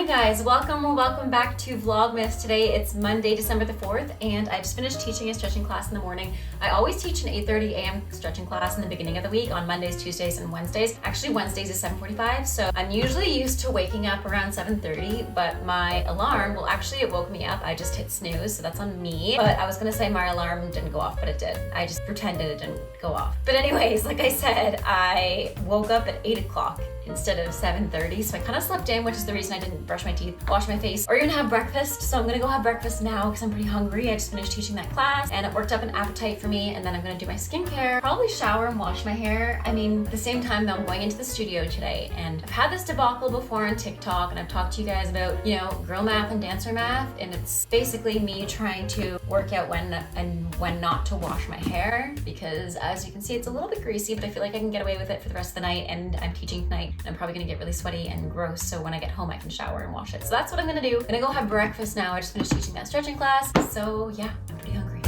morning, guys. Welcome back to Vlogmas. Today it's Monday, December the 4th, and I just finished teaching a stretching class in the morning. I always teach an 8:30 a.m. stretching class in the beginning of the week on Mondays, Tuesdays, and Wednesdays. Actually, Wednesdays is 7:45, so I'm usually used to waking up around 7:30, but my alarm, well, actually it woke me up. I just hit snooze, so that's on me. But I was gonna say my alarm didn't go off, but it did. I just pretended it didn't go off. But anyways, like I said, I woke up at 8 o'clock instead of 7:30, so I kind of slept in, which is the reason I didn't brush my teeth, wash my face, or even have breakfast. So I'm gonna go have breakfast now because I'm pretty hungry. I just finished teaching that class and it worked up an appetite for me, and then I'm gonna do my skincare, probably shower and wash my hair. I mean, at the same time though, I'm going into the studio today, and I've had this debacle before on TikTok, and I've talked to you guys about, you know, girl math and dancer math, and it's basically me trying to work out when not to wash my hair, because as you can see, it's a little bit greasy, but I feel like I can get away with it for the rest of the night, and I'm teaching tonight. I'm probably gonna get really sweaty and gross, so when I get home I can shower and wash it. So that's what I'm gonna do. I'm gonna go have breakfast now. I just finished teaching that stretching class, so yeah, I'm pretty hungry.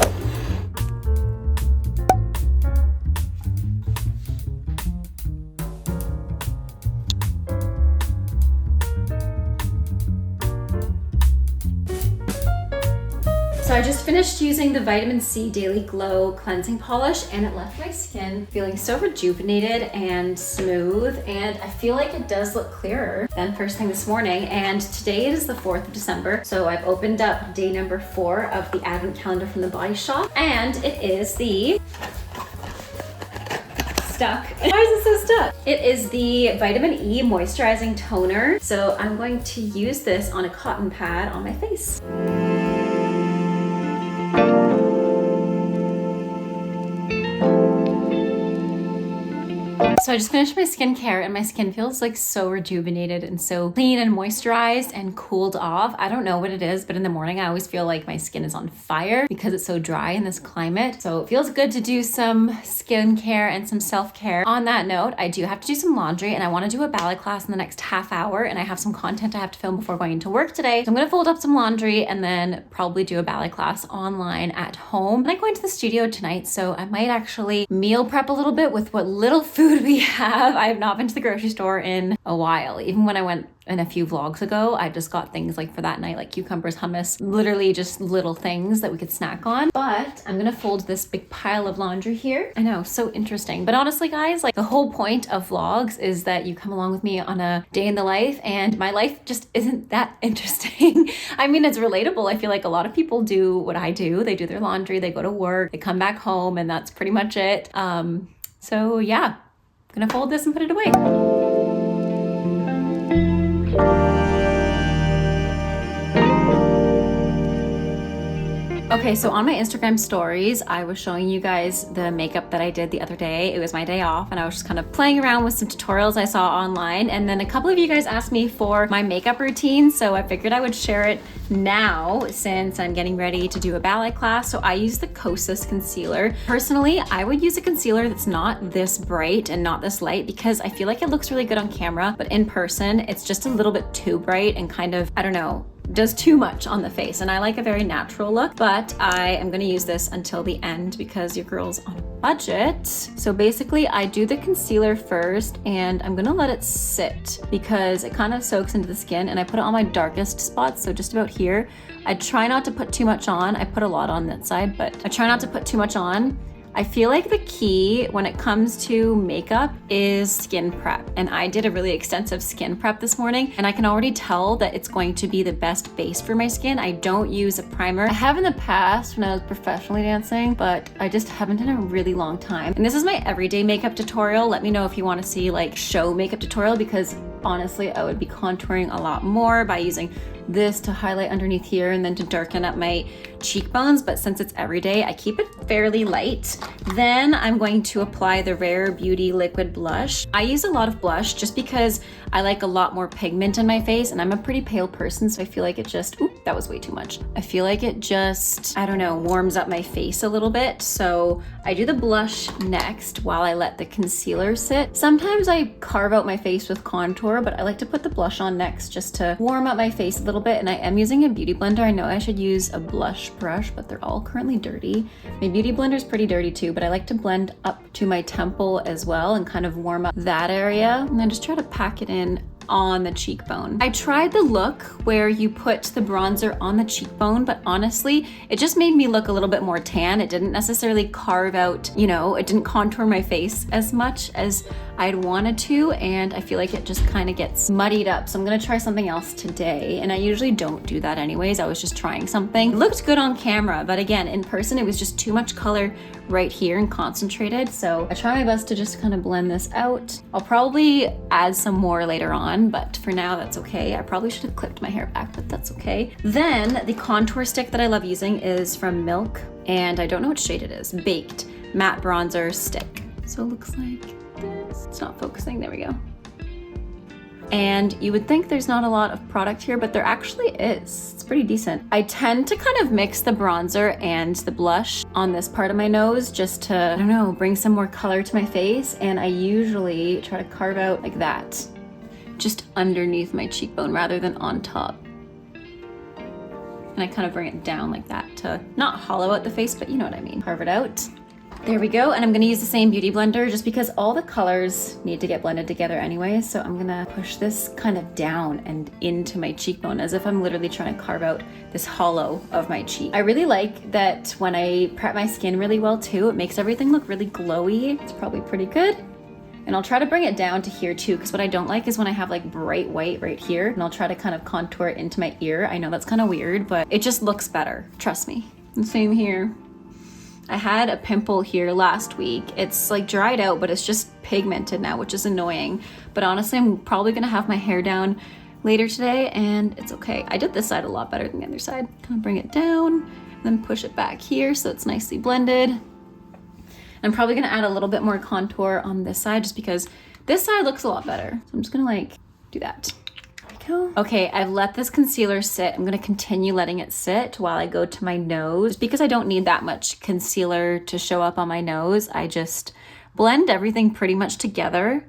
So I just finished using the Vitamin C Daily Glow Cleansing Polish, and it left my skin feeling so rejuvenated and smooth, and I feel like it does look clearer than first thing this morning. And today is the 4th of December, so I've opened up day number 4 of the advent calendar from the Body Shop, and it is the stuck. Why is it so stuck? It is the Vitamin E Moisturizing Toner. So I'm going to use this on a cotton pad on my face. So I just finished my skincare and my skin feels like so rejuvenated and so clean and moisturized and cooled off. I don't know what it is, but in the morning I always feel like my skin is on fire because it's so dry in this climate. So it feels good to do some skincare and some self-care. On that note, I do have to do some laundry, and I want to do a ballet class in the next half hour, and I have some content I have to film before going into work today. So I'm going to fold up some laundry and then probably do a ballet class online at home. And I'm going to the studio tonight, so I might actually meal prep a little bit with what little food we have. I have not been to the grocery store in a while. Even when I went in a few vlogs ago, I just got things like for that night, like cucumbers, hummus, literally just little things that we could snack on. But I'm gonna fold this big pile of laundry here. I know, so interesting. But honestly, guys, like the whole point of vlogs is that you come along with me on a day in the life, and my life just isn't that interesting. I mean, it's relatable. I feel like a lot of people do what I do. They do their laundry, they go to work, they come back home, and that's pretty much it. So yeah, I'm gonna fold this and put it away. Okay, so on my Instagram stories, I was showing you guys the makeup that I did the other day. It was my day off, and I was just kind of playing around with some tutorials I saw online. And then a couple of you guys asked me for my makeup routine, so I figured I would share it now since I'm getting ready to do a ballet class. So I use the Kosas concealer. Personally, I would use a concealer that's not this bright and not this light, because I feel like it looks really good on camera, but in person, it's just a little bit too bright and kind of, I don't know, does too much on the face, and I like a very natural look. But I am going to use this until the end because your girl's on a budget. So basically I do the concealer first, and I'm going to let it sit because it kind of soaks into the skin, and I put it on my darkest spots, so just about here. I try not to put too much on. I put a lot on that side, but I try not to put too much on. I feel like the key when it comes to makeup is skin prep, and I did a really extensive skin prep this morning, and I can already tell that it's going to be the best base for my skin. I don't use a primer. I have in the past when I was professionally dancing, but I just haven't in a really long time. And this is my everyday makeup tutorial. Let me know if you want to see like show makeup tutorial, because honestly, I would be contouring a lot more by using this to highlight underneath here and then to darken up my cheekbones. But since it's everyday, I keep it fairly light. Then I'm going to apply the Rare Beauty liquid blush. I use a lot of blush just because I like a lot more pigment in my face, and I'm a pretty pale person, so I feel like it just, oop, that was way too much. I feel like it just, I don't know, warms up my face a little bit. So I do the blush next while I let the concealer sit. Sometimes I carve out my face with contour, but I like to put the blush on next just to warm up my face a little bit. And I am using a beauty blender. I know I should use a blush brush, but they're all currently dirty. My beauty blender is pretty dirty too, but I like to blend up to my temple as well and kind of warm up that area. And then just try to pack it in on the cheekbone. I tried the look where you put the bronzer on the cheekbone, but honestly, it just made me look a little bit more tan. It didn't necessarily carve out, you know, it didn't contour my face as much as I'd wanted to, and I feel like it just kind of gets muddied up. So I'm gonna try something else today, and I usually don't do that anyways. I was just trying something. It looked good on camera, but again, in person, it was just too much color right here and concentrated. So I try my best to just kind of blend this out. I'll probably add some more later on, but for now, that's okay. I probably should have clipped my hair back, but that's okay. Then the contour stick that I love using is from Milk, and I don't know what shade it is. Baked Matte Bronzer Stick. So it looks like this. It's not focusing, there we go. And you would think there's not a lot of product here, but there actually is. It's pretty decent. I tend to kind of mix the bronzer and the blush on this part of my nose just to, I don't know, bring some more color to my face. And I usually try to carve out like that, just underneath my cheekbone rather than on top. And I kind of bring it down like that to not hollow out the face, but you know what I mean. Carve it out. There we go, and I'm gonna use the same beauty blender just because all the colors need to get blended together anyway, so I'm gonna push this kind of down and into my cheekbone as if I'm literally trying to carve out this hollow of my cheek. I really like that when I prep my skin really well too, it makes everything look really glowy. It's probably pretty good. And I'll try to bring it down to here too, because what I don't like is when I have like bright white right here, and I'll try to kind of contour it into my ear. I know that's kind of weird, but it just looks better, trust me. And same here. I had a pimple here last week. It's like dried out, but it's just pigmented now, which is annoying. But honestly, I'm probably gonna have my hair down later today, and it's okay. I did this side a lot better than the other side. Kind of bring it down, then push it back here so it's nicely blended. I'm probably gonna add a little bit more contour on this side just because this side looks a lot better. So I'm just gonna like do that. Okay, I've let this concealer sit. I'm gonna continue letting it sit while I go to my nose. Because I don't need that much concealer to show up on my nose, I just blend everything pretty much together.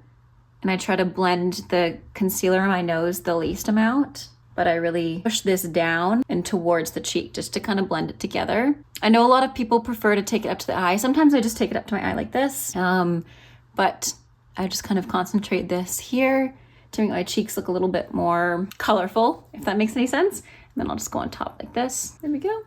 And I try to blend the concealer on my nose the least amount, but I really push this down and towards the cheek just to kind of blend it together. I know a lot of people prefer to take it up to the eye. Sometimes I just take it up to my eye like this, but I just kind of concentrate this here to make my cheeks look a little bit more colorful, if that makes any sense. And then I'll just go on top like this. There we go.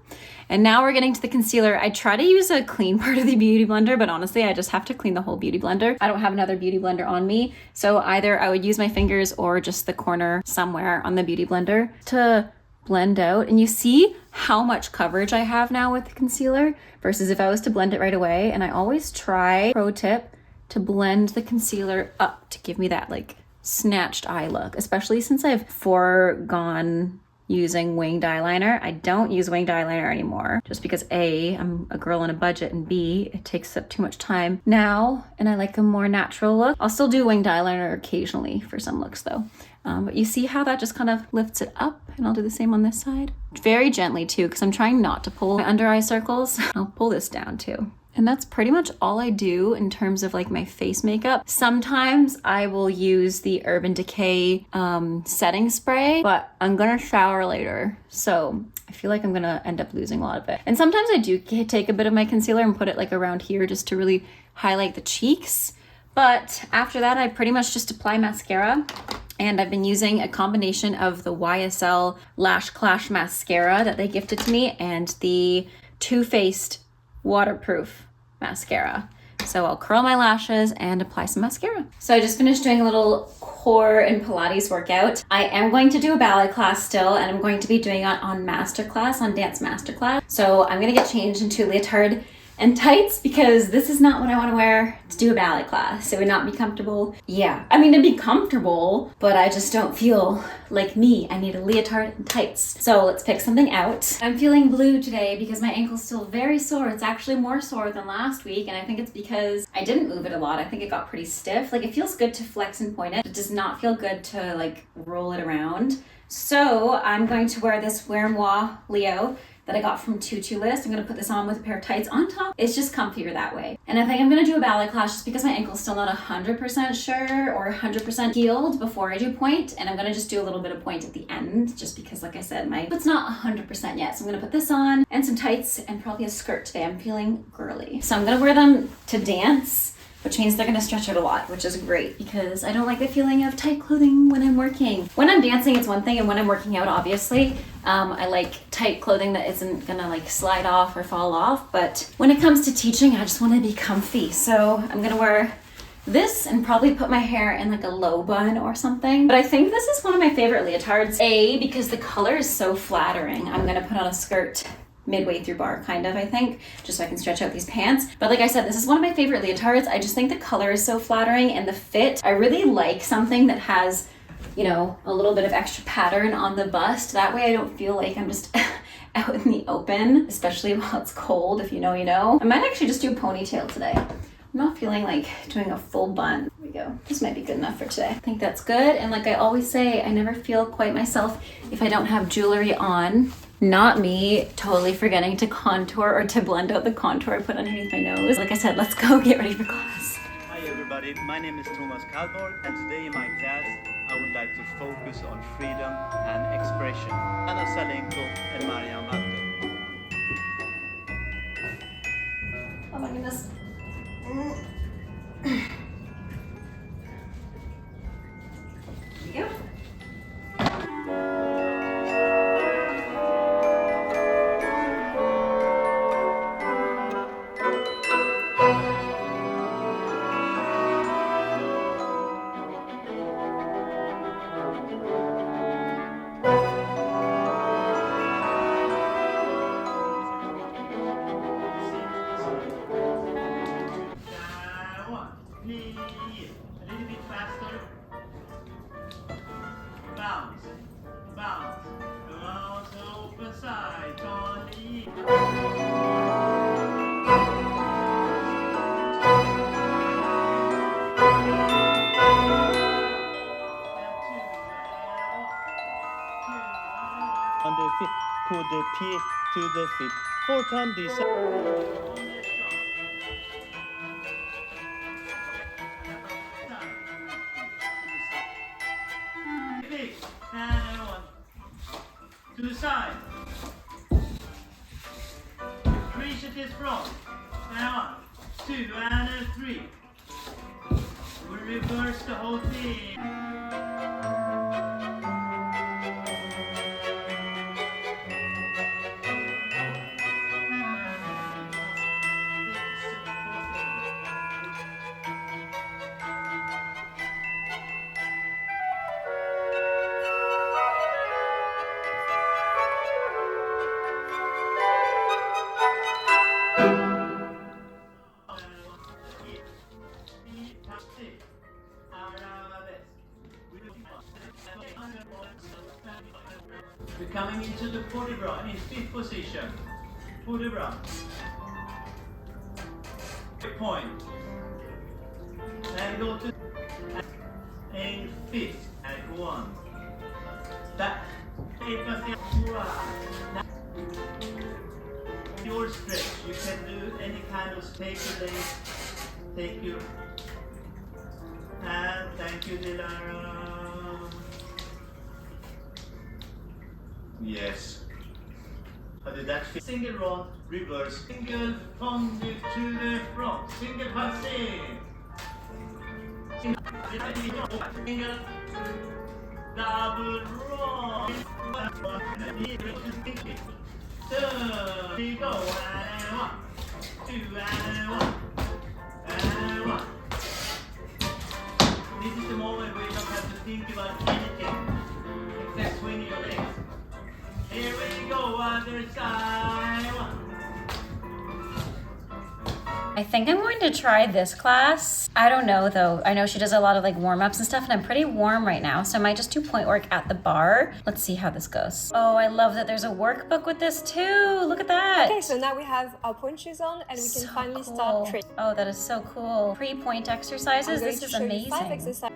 And now we're getting to the concealer. I try to use a clean part of the beauty blender, but honestly, I just have to clean the whole beauty blender. I don't have another beauty blender on me, so either I would use my fingers or just the corner somewhere on the beauty blender to blend out. And you see how much coverage I have now with the concealer versus if I was to blend it right away. And I always try, pro tip, to blend the concealer up to give me that like snatched eye look, especially since I've foregone using winged eyeliner. I don't use winged eyeliner anymore just because A, I'm a girl on a budget, and B, it takes up too much time now and I like a more natural look. I'll still do winged eyeliner occasionally for some looks though. But you see how that just kind of lifts it up, and I'll do the same on this side. Very gently too, because I'm trying not to pull my under eye circles. I'll pull this down too. And that's pretty much all I do in terms of like my face makeup. Sometimes I will use the Urban Decay setting spray, but I'm gonna shower later. So I feel like I'm gonna end up losing a lot of it. And sometimes I do take a bit of my concealer and put it like around here just to really highlight the cheeks. But after that, I pretty much just apply mascara. And I've been using a combination of the YSL Lash Clash mascara that they gifted to me and the Too Faced waterproof mascara. So I'll curl my lashes and apply some mascara. So I just finished doing a little core and Pilates workout. I am going to do a ballet class still, and I'm going to be doing it on masterclass, on dance masterclass. So I'm gonna get changed into a leotard and tights because this is not what I want to wear to do a ballet class. It would not be comfortable. Yeah, I mean, it'd be comfortable, but I just don't feel like me. I need a leotard and tights. So let's pick something out. I'm feeling blue today because my ankle's still very sore. It's actually more sore than last week, and I think it's because I didn't move it a lot. I think it got pretty stiff. Like, it feels good to flex and point it. It does not feel good to like roll it around. So I'm going to wear this Wear Moi Leo that I got from Tutor List. I'm gonna put this on with a pair of tights on top. It's just comfier that way. And I think I'm gonna do a ballet class just because my ankle's still not 100% sure or 100% healed before I do point. And I'm gonna just do a little bit of point at the end just because, like I said, my foot's not 100% yet. So I'm gonna put this on and some tights and probably a skirt today. I'm feeling girly. So I'm gonna wear them to dance, which means they're gonna stretch out a lot, which is great because I don't like the feeling of tight clothing when I'm working. When I'm dancing, it's one thing, and when I'm working out, obviously, I like tight clothing that isn't gonna like slide off or fall off. But when it comes to teaching, I just wanna be comfy. So I'm gonna wear this and probably put my hair in like a low bun or something. But I think this is one of my favorite leotards. A, because the color is so flattering. I'm gonna put on a skirt midway through bar, kind of, I think, just so I can stretch out these pants. But like I said, this is one of my favorite leotards. I just think the color is so flattering and the fit. I really like something that has, you know, a little bit of extra pattern on the bust. That way I don't feel like I'm just out in the open, especially while it's cold. If you know, you know. I might actually just do a ponytail today. I'm not feeling like doing a full bun. There we go. This might be good enough for today. I think that's good. And like I always say, I never feel quite myself if I don't have jewelry on. Not me totally forgetting to contour or to blend out the contour I put underneath my nose. Like I said, let's go get ready for class. Hi everybody, my name is Thomas Kallborg, and today in my class I would like to focus on freedom and expression. Anna Salenko and Marian Walter. Oh my goodness. Here we go. A little bit faster. Bounce, bounce, bounce, open side, turn lead. On the feet, put the pie to the feet. 4 times this. And one to the side. Reach it is front. And 1, 2, and 3. We reverse the whole thing. We're coming into the port de bras in 5th position. Port de bras. Point. And go to in 5th and 1. That. Your stretch. You can do any kind of take your legs, take your and thank you, Dilara. Yes. How did that feel? Single run, reverse, single fondue to the front, single passing. Single double run. Turn, we go, and 1, 2, and 1, and 1. This is the moment where you don't have to think about anything except swinging your legs. Here we go, other side. 1. I think I'm going to try this class. I don't know though. I know she does a lot of like warm-ups and stuff, and I'm pretty warm right now, so I might just do point work at the bar. Let's see how this goes. Oh, I love that there's a workbook with this too. Look at that. Okay, so now we have our point shoes on and we can finally start training. Oh, that is so cool. Pre-point exercises. This is amazing. 5 exercises.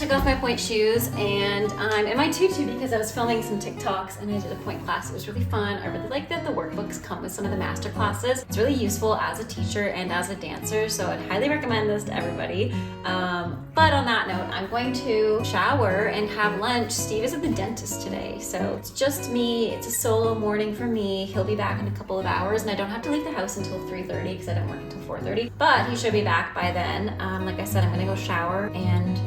took off my pointe shoes and I'm in my tutu because I was filming some TikToks and I did a pointe class. It was really fun. I really like that the workbooks come with some of the master classes. It's really useful as a teacher and as a dancer, so I'd highly recommend this to everybody. But on that note, I'm going to shower and have lunch. Steve is at the dentist today, so it's just me. It's a solo morning for me. He'll be back in a couple of hours and I don't have to leave the house until 3:30 because I don't work until 4:30, but he should be back by then. Like I said, I'm gonna go shower and